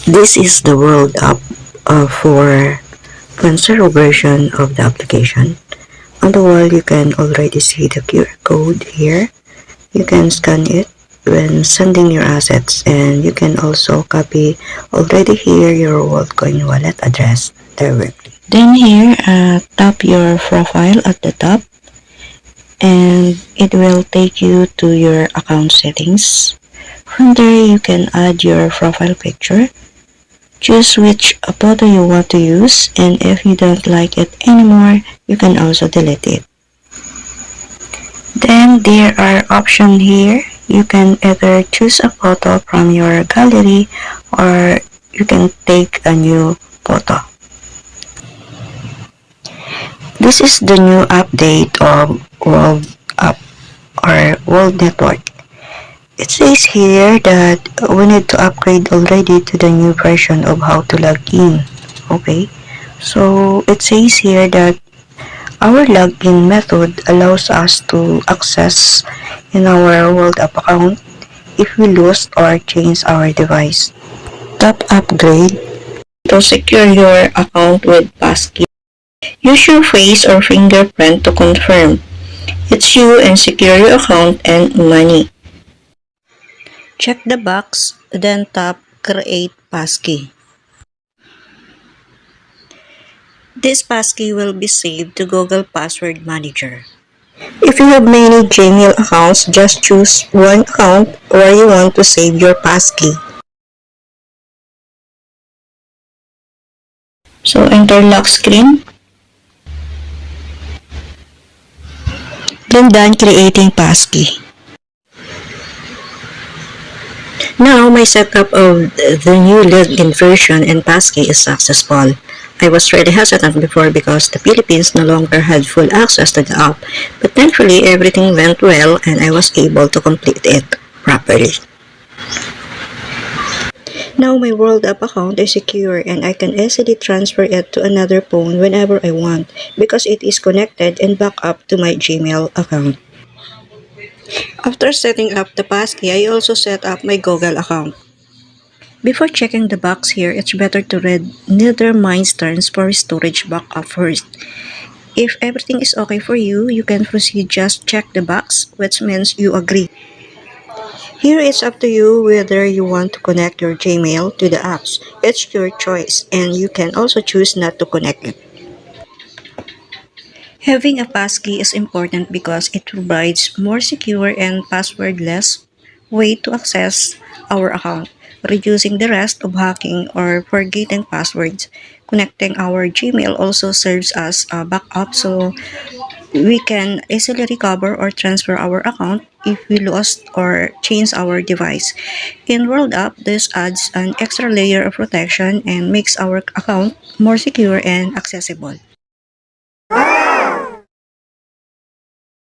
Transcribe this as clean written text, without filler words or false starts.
This is the World app for Consider version of the application. On the wall, you can already see the QR code here. You can scan it when sending your assets, and you can also copy already here your WorldCoin wallet address directly. Then here, tap your profile at the top, and it will take you to your account settings. From there, you can add your profile picture. Choose which photo you want to use, and if you don't like it anymore, you can also delete it. Then there are options here. You can either choose a photo from your gallery or you can take a new photo. This is the new update of World App or World Network. It says here that we need to upgrade already to the new version of how to log in. Okay, so it says here that our login method allows us to access in our World App account if we lose or change our device. Tap Upgrade to secure your account with passkey. Use your face or fingerprint to confirm it's you and secure your account and money. Check the box, then tap Create Passkey. This passkey will be saved to Google Password Manager. If you have many Gmail accounts, just choose one account where you want to save your passkey. So enter lock screen. Then done creating passkey. Now my setup of the new login version and passkey is successful. I was really hesitant before because the Philippines no longer had full access to the app, but thankfully everything went well and I was able to complete it properly. Now my World App account is secure and I can easily transfer it to another phone whenever I want because it is connected and backed up to my Gmail account. After setting up the passkey, I also set up my Google account. Before checking the box here, it's better to read Nethermind's terms for storage backup first. If everything is okay for you, you can proceed. Just check the box, which means you agree. Here it's up to you whether you want to connect your Gmail to the apps. It's your choice, and you can also choose not to connect it. Having a passkey is important because it provides more secure and passwordless way to access our account, reducing the risk of hacking or forgetting passwords. Connecting our Gmail also serves as a backup so we can easily recover or transfer our account if we lost or change our device. In World App, this adds an extra layer of protection and makes our account more secure and accessible.